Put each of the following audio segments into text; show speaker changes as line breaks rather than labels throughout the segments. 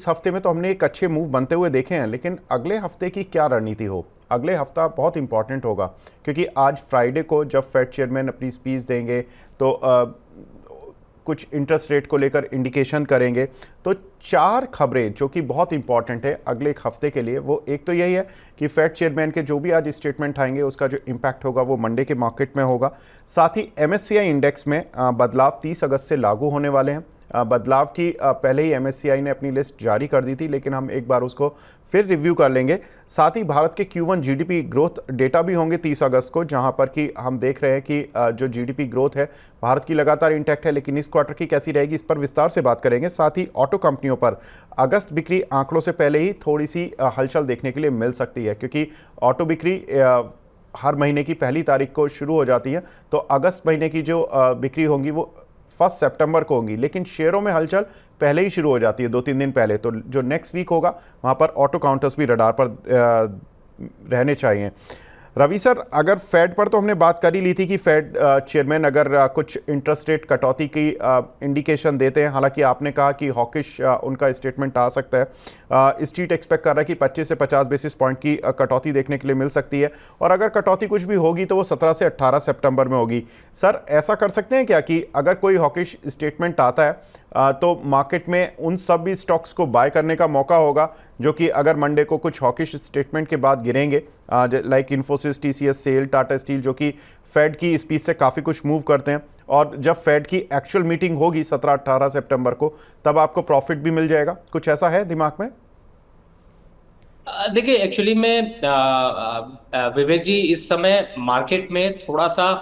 इस हफ्ते में तो हमने एक अच्छे मूव बनते हुए देखे हैं, लेकिन अगले हफ्ते की क्या रणनीति हो? अगले हफ्ता बहुत इंपॉर्टेंट होगा, क्योंकि आज फ्राइडे को जब फेड चेयरमैन अपनी स्पीच देंगे तो कुछ इंटरेस्ट रेट को लेकर इंडिकेशन करेंगे। तो चार खबरें जो कि बहुत इंपॉर्टेंट है अगले एक हफ्ते के लिए, वो एक तो यही है कि फेड चेयरमैन के जो भी आज स्टेटमेंट आएंगे उसका जो इम्पैक्ट होगा वो मंडे के मार्केट में होगा। साथ ही MSCI इंडेक्स में बदलाव 30 अगस्त से लागू होने वाले हैं। बदलाव की पहले ही MSCI ने अपनी लिस्ट जारी कर दी थी, लेकिन हम एक बार उसको फिर रिव्यू कर लेंगे। साथ ही भारत के Q1 GDP ग्रोथ डेटा भी होंगे 30 अगस्त को, जहां पर कि हम देख रहे हैं कि जो GDP ग्रोथ है भारत की लगातार इंटैक्ट है, लेकिन इस क्वार्टर की कैसी रहेगी इस पर विस्तार से बात करेंगे। साथ ही ऑटो कंपनियों पर अगस्त बिक्री आंकड़ों से पहले ही थोड़ी सी हलचल देखने के लिए मिल सकती है, क्योंकि ऑटो बिक्री हर महीने की पहली तारीख को शुरू हो जाती है। तो अगस्त महीने की जो बिक्री होंगी वो 1 सितंबर को होंगी, लेकिन शेयरों में हलचल पहले ही शुरू हो जाती है 2-3 दिन पहले। तो जो नेक्स्ट वीक होगा वहाँ पर ऑटो काउंटर्स भी रडार पर रहने चाहिए। रवि सर, अगर फेड पर तो हमने बात कर ही ली थी कि फेड चेयरमैन अगर कुछ इंटरेस्ट रेट कटौती की इंडिकेशन देते हैं, हालांकि आपने कहा कि हॉकिश उनका स्टेटमेंट आ सकता है। स्ट्रीट एक्सपेक्ट कर रहा है कि 25 से 50 बेसिस पॉइंट की कटौती देखने के लिए मिल सकती है, और अगर कटौती कुछ भी होगी तो वो 17 से 18 सितंबर में होगी। सर, ऐसा कर सकते हैं क्या कि अगर कोई हॉकिश स्टेटमेंट आता है तो मार्केट में उन सब भी स्टॉक्स को बाय करने का मौका होगा जो कि अगर मंडे को कुछ हॉकिश स्टेटमेंट के बाद गिरेंगे, like Infosys, TCS, SAIL, Tata steel, जो कि फेड की स्पीच से काफ़ी कुछ मूव करते हैं, और जब फेड की एक्चुअल मीटिंग होगी 17-18 सितंबर को तब आपको प्रॉफिट भी मिल जाएगा? कुछ ऐसा है दिमाग में?
देखिए, एक्चुअली में विवेक जी, इस समय मार्केट में थोड़ा सा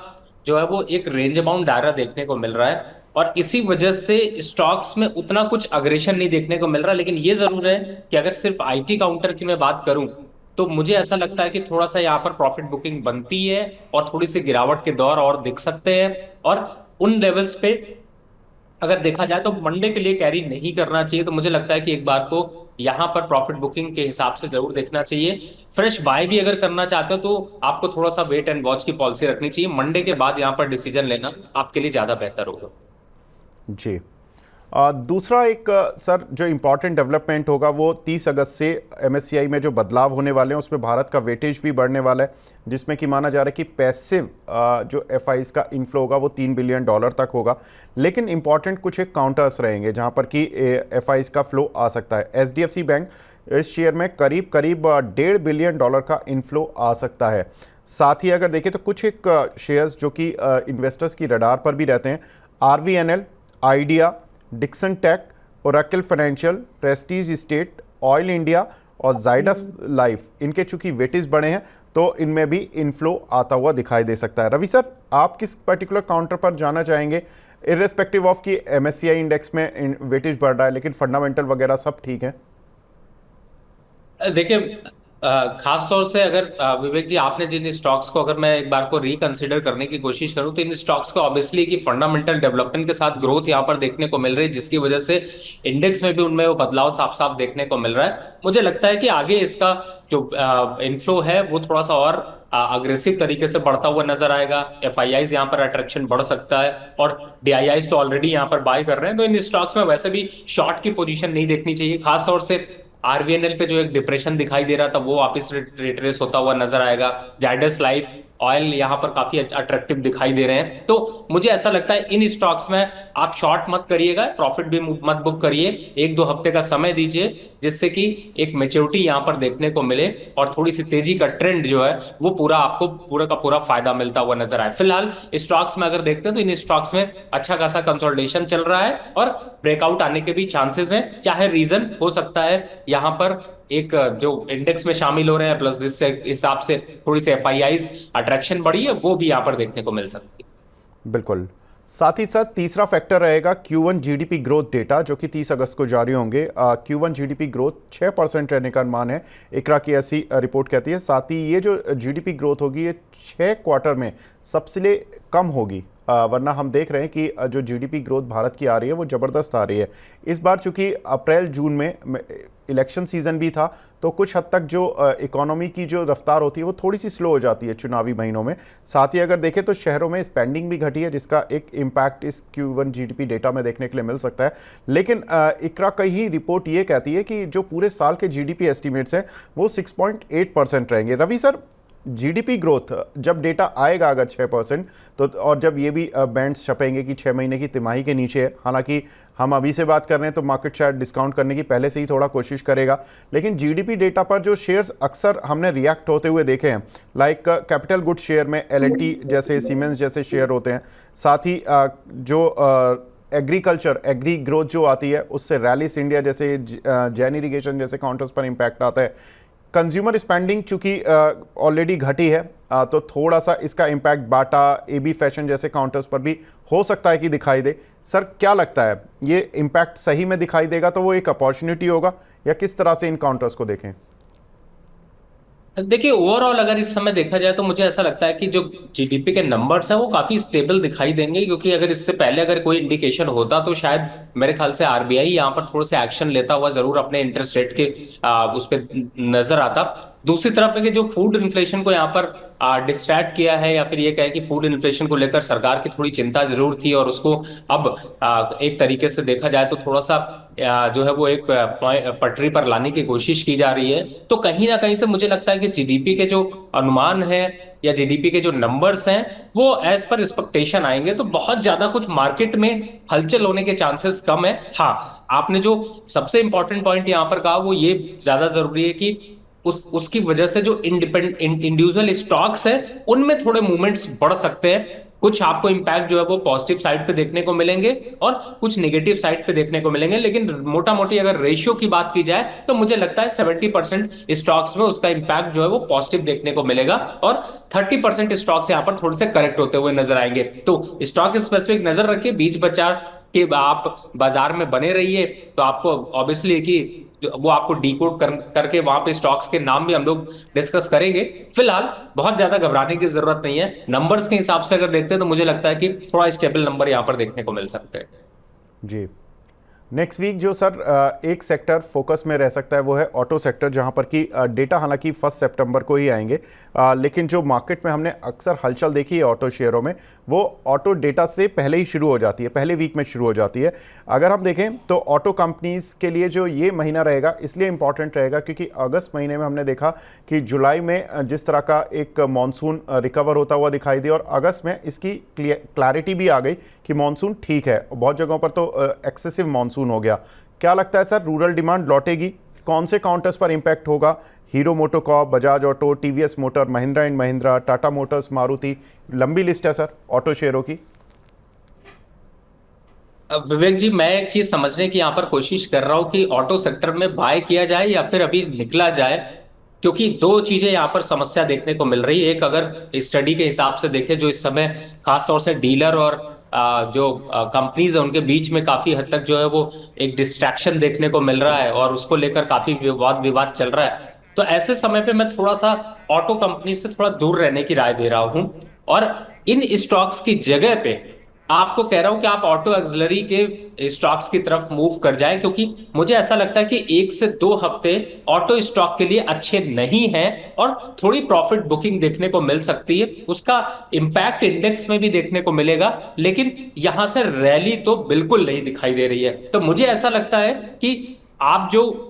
जो है वो एक रेंज बाउंड दायरा देखने को मिल रहा है, और इसी वजह से स्टॉक्स में उतना कुछ अग्रेशन नहीं देखने को मिल रहा। लेकिन ये जरूर है कि अगर सिर्फ IT काउंटर की मैं बात करूं तो मुझे ऐसा लगता है कि थोड़ा सा यहाँ पर प्रॉफिट बुकिंग बनती है, और थोड़ी सी गिरावट के दौर और दिख सकते हैं। और उन लेवल्स पे अगर देखा जाए तो मंडे के लिए कैरी नहीं करना चाहिए। तो मुझे लगता है कि एक बार को यहां पर प्रॉफिट बुकिंग के हिसाब से जरूर देखना चाहिए। फ्रेश बाय भी अगर करना चाहते हो तो आपको थोड़ा सा वेट एंड वॉच की पॉलिसी रखनी चाहिए। मंडे के बाद यहां पर डिसीजन लेना आपके लिए ज्यादा बेहतर होगा।
जी। दूसरा एक सर जो इम्पॉर्टेंट डेवलपमेंट होगा वो 30 अगस्त से MSCI में जो बदलाव होने वाले हैं उसमें भारत का वेटेज भी बढ़ने वाला है, जिसमें कि माना जा रहा है कि पैसिव जो FIs का इनफ्लो होगा वो $3 बिलियन तक होगा। लेकिन इंपॉर्टेंट कुछ एक काउंटर्स रहेंगे जहां पर कि FIs का फ्लो आ सकता है। SDFC बैंक इस शेयर में करीब करीब $1.5 बिलियन का इनफ्लो आ सकता है। साथ ही अगर देखें तो कुछ एक शेयर्स जो कि इन्वेस्टर्स की रडार पर भी रहते हैं, RVNL, Idea, Dixon Tech, Oracle Financial, Prestige Estate, Oil India और जाइडस लाइफ, इनके चूंकि वेटेज बड़े हैं तो इनमें भी इनफ्लो आता हुआ दिखाई दे सकता है। रवि सर, आप किस पर्टिकुलर काउंटर पर जाना चाहेंगे, इर्रेस्पेक्टिव ऑफ कि MSCI इंडेक्स में वेटेज बढ़ रहा है लेकिन फंडामेंटल वगैरह सब ठीक है?
देखिए, खास तौर से अगर विवेक जी, आपने जिन स्टॉक्स को अगर मैं एक बार को रिकंसिडर करने की कोशिश करूं तो इन स्टॉक्स को ऑब्वियसली की फंडामेंटल डेवलपमेंट के साथ ग्रोथ यहां पर देखने को मिल रही है, जिसकी वजह से इंडेक्स में भी उनमें वो बदलाव साफ साफ देखने को मिल रहा है। मुझे लगता है कि आगे इसका जो इनफ्लो है वो थोड़ा सा और अग्रेसिव तरीके से बढ़ता हुआ नजर आएगा। FIIs यहाँ पर अट्रैक्शन बढ़ सकता है, और DIIs तो ऑलरेडी यहाँ पर बाय कर रहे हैं। तो इन स्टॉक्स में वैसे भी शॉर्ट की पोजीशन नहीं देखनी चाहिए। खासतौर से RVNL पे जो एक डिप्रेशन दिखाई दे रहा था वो वापस रिट्रेस होता हुआ नजर आएगा। जाइडस लाइफ, ऑयल यहाँ पर काफी अट्रैक्टिव दिखाई दे रहे हैं। तो मुझे ऐसा लगता है इन स्टॉक्स में आप शॉर्ट मत करिएगा, प्रॉफिट भी मत बुक करिए। 1-2 हफ्ते का समय दीजिए जिससे कि एक मेच्योरिटी यहाँ पर देखने को मिले, और थोड़ी सी तेजी का ट्रेंड जो है वो पूरा आपको पूरा का पूरा फायदा मिलता हुआ नजर आए। फिलहाल स्टॉक्स में अगर देखते हैं तो इन स्टॉक्स में अच्छा खासा कंसोलिडेशन चल रहा है, और ब्रेकआउट आने के भी चांसेस हैं। चाहे रीजन हो सकता है यहाँ पर एक जो इंडेक्स में शामिल हो रहे हैं प्लस जिस हिसाब से थोड़ी सी FIIs अट्रैक्शन बढ़ी है, वो भी यहाँ पर देखने को मिल सकती है।
बिल्कुल। साथ ही साथ तीसरा फैक्टर रहेगा Q1 GDP ग्रोथ डेटा, जो कि 30 अगस्त को जारी होंगे। Q1 GDP ग्रोथ 6% रहने का अनुमान है, इकरा की ऐसी रिपोर्ट कहती है। साथ ही ये जो GDP ग्रोथ होगी ये 6 क्वार्टर में सबसे कम होगी वरना हम देख रहे हैं कि जो जीडीपी ग्रोथ भारत की आ रही है वो ज़बरदस्त आ रही है। इस बार चूंकि अप्रैल जून में इलेक्शन सीज़न भी था, तो कुछ हद तक जो इकोनॉमी की जो रफ्तार होती है वो थोड़ी सी स्लो हो जाती है चुनावी महीनों में। साथ ही अगर देखें तो शहरों में स्पेंडिंग भी घटी है, जिसका एक इम्पैक्ट इस Q1 जीडीपी डेटा में देखने के लिए मिल सकता है। लेकिन इकरा की ही रिपोर्ट ये कहती है कि जो पूरे साल के जीडीपी एस्टिमेट्स हैं वो 6.8% रहेंगे। रवि सर, जीडीपी ग्रोथ जब डेटा आएगा अगर 6%, तो और जब ये भी बैंड्स छपेंगे कि 6 महीने की तिमाही के नीचे है, हालांकि हम अभी से बात कर रहे हैं तो मार्केट शायद डिस्काउंट करने की पहले से ही थोड़ा कोशिश करेगा, लेकिन जीडीपी डेटा पर जो शेयर्स अक्सर हमने रिएक्ट होते हुए देखे हैं, लाइक कैपिटल गुड शेयर में एलएनटी जैसे, सीमेंस जैसे शेयर होते हैं। साथ ही जो एग्रीकल्चर एग्री ग्रोथ जो आती है उससे रैलिस इंडिया जैसे, जैन इरिगेशन जैसे काउंटर्स पर इम्पैक्ट आता है। कंज्यूमर स्पेंडिंग चूंकि ऑलरेडी घटी है, तो थोड़ा सा इसका इम्पैक्ट बाटा, एबी फैशन जैसे काउंटर्स पर भी हो सकता है कि दिखाई दे। सर क्या लगता है, ये इम्पैक्ट सही में दिखाई देगा तो वो एक अपॉर्चुनिटी होगा, या किस तरह से इन काउंटर्स को देखें?
देखिए, ओवरऑल अगर इस समय देखा जाए तो मुझे ऐसा लगता है कि जो जीडीपी के नंबर्स हैं वो काफी स्टेबल दिखाई देंगे, क्योंकि अगर इससे पहले अगर कोई इंडिकेशन होता तो शायद मेरे ख्याल से आरबीआई यहाँ पर थोड़े से एक्शन लेता हुआ जरूर अपने इंटरेस्ट रेट के उस पर नजर आता। दूसरी तरफ है कि जो फूड इन्फ्लेशन को यहाँ पर डिस्ट्रैक्ट किया है, या फिर ये कहे कि फूड इन्फ्लेशन को लेकर सरकार की थोड़ी चिंता जरूर थी, और उसको अब एक तरीके से देखा जाए तो थोड़ा सा जो है वो एक पटरी पर लाने की कोशिश की जा रही है। तो कहीं ना कहीं से मुझे लगता है कि जीडीपी के जो अनुमान है या जीडीपी के जो नंबर्स हैं वो एज पर एक्सपेक्टेशन आएंगे, तो बहुत ज्यादा कुछ मार्केट में हलचल होने के चांसेस कम है। हाँ, आपने जो सबसे इंपॉर्टेंट पॉइंट यहाँ पर कहा वो ये ज्यादा जरूरी है कि उसकी वजह से जो इंडिविजुअल स्टॉक्स है उनमें थोड़े मूवमेंट्स बढ़ सकते हैं। कुछ आपको इंपैक्ट जो है वो पॉजिटिव साइड पे देखने को मिलेंगे और कुछ नेगेटिव साइड पे देखने को मिलेंगे, लेकिन मोटा मोटी अगर रेशियो की बात की जाए तो मुझे लगता है 70% स्टॉक्स में उसका इंपैक्ट जो है वो पॉजिटिव देखने को मिलेगा, और 30% स्टॉक्स यहाँ पर थोड़े से करेक्ट होते हुए नजर आएंगे। तो स्टॉक स्पेसिफिक नजर रखिए, बीच बाजार के आप बाजार में बने रहिए, तो आपको ऑब्वियसली कि वो आपको डीकोड करके वहां पे स्टॉक्स के नाम भी हम लोग डिस्कस करेंगे। फिलहाल बहुत ज्यादा घबराने की जरूरत नहीं है। नंबर्स के हिसाब से अगर देखते हैं तो मुझे लगता है कि थोड़ा स्टेबल नंबर यहां पर देखने को मिल सकते हैं।
जी, नेक्स्ट वीक जो सर एक सेक्टर फोकस में रह सकता है वो है ऑटो सेक्टर, जहां पर कि डेटा हालांकि 1 सितंबर को ही आएंगे, लेकिन जो मार्केट में हमने अक्सर हलचल देखी है ऑटो शेयरों में, वो ऑटो डेटा से पहले ही शुरू हो जाती है, पहले वीक में शुरू हो जाती है। अगर हम देखें तो ऑटो कंपनीज के लिए जो ये महीना रहेगा इसलिए इंपॉर्टेंट रहेगा क्योंकि अगस्त महीने में हमने देखा कि जुलाई में जिस तरह का एक मानसून रिकवर होता हुआ दिखाई दिया, और अगस्त में इसकी क्लैरिटी भी आ गई कि मानसून ठीक है, बहुत जगहों पर तो एक्सेसिव मानसून हो गया। क्या लगता है सर, रूरल डिमांड लौटेगी? कौन से काउंटर्स पर इंपैक्ट होगा? Hero MotoCorp, Bajaj auto, TVS motor, Mahindra and Mahindra, Tata Motors, Maruti, लंबी लिस्ट है सर ऑटो शेयरों की।
विवेक जी, मैं एक चीज समझने की यहाँ पर कोशिश कर रहा हूँ कि ऑटो सेक्टर में बाय किया जाए या फिर अभी निकला जाए, क्योंकि दो चीजें यहाँ पर समस्या देखने को मिल रही है। एक, अगर स्टडी के हिसाब से देखें, जो इस समय खासतौर से डीलर और जो कंपनीज है उनके बीच में काफी हद तक जो है वो एक डिस्ट्रैक्शन देखने को मिल रहा है, और उसको लेकर काफी विवाद विवाद चल रहा है। तो ऐसे समय पे मैं थोड़ा सा ऑटो कंपनी से थोड़ा दूर रहने की राय दे रहा हूं, और इन स्टॉक्स की जगह पे आपको कह रहा हूं कि आप ऑटो एक्सिलरी के स्टॉक्स की तरफ मूव कर जाएं, क्योंकि मुझे ऐसा लगता है कि 1 से 2 हफ्ते ऑटो स्टॉक के लिए अच्छे नहीं हैं, और थोड़ी प्रॉफिट बुकिंग देखने को मिल सकती है। उसका इंपैक्ट इंडेक्स में भी देखने को मिलेगा, लेकिन यहां से रैली तो बिल्कुल नहीं दिखाई दे रही है। तो मुझे ऐसा लगता है कि आप जो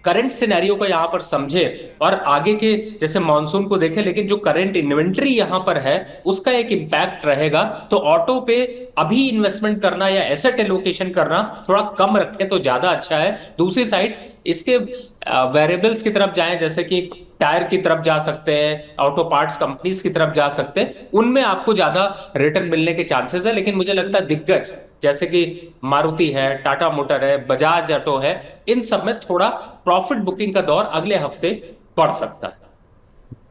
करंट सिनेरियो को यहां पर समझे और आगे के जैसे मॉनसून को देखें, लेकिन जो करंट इन्वेंट्री यहां पर है उसका एक इंपैक्ट रहेगा। तो ऑटो पे अभी इन्वेस्टमेंट करना या एसेट एलोकेशन करना थोड़ा कम रखें तो ज्यादा अच्छा है। दूसरी साइड इसके वेरिएबल्स की तरफ जाएं, जैसे कि टायर की तरफ जा सकते हैं, ऑटो पार्ट्स कंपनीज की तरफ जा सकते हैं, उनमें आपको ज्यादा रिटर्न मिलने के चांसेस है। लेकिन मुझे लगता है दिग्गज जैसे कि मारुति है, टाटा मोटर है, बजाज ऑटो है, इन सब में थोड़ा प्रॉफिट बुकिंग का दौर अगले हफ्ते बढ़ सकता है।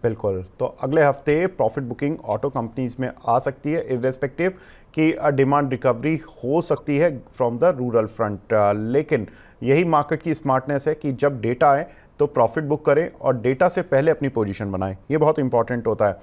बिल्कुल, तो अगले हफ्ते प्रॉफिट बुकिंग ऑटो कंपनीज में आ सकती है, इररेस्पेक्टिव कि डिमांड रिकवरी हो सकती है फ्रॉम द रूरल फ्रंट। लेकिन यही मार्केट की स्मार्टनेस है कि जब डेटा आए तो प्रॉफिट बुक करें और डेटा से पहले अपनी पोजीशन बनाएं, ये बहुत इंपॉर्टेंट होता है।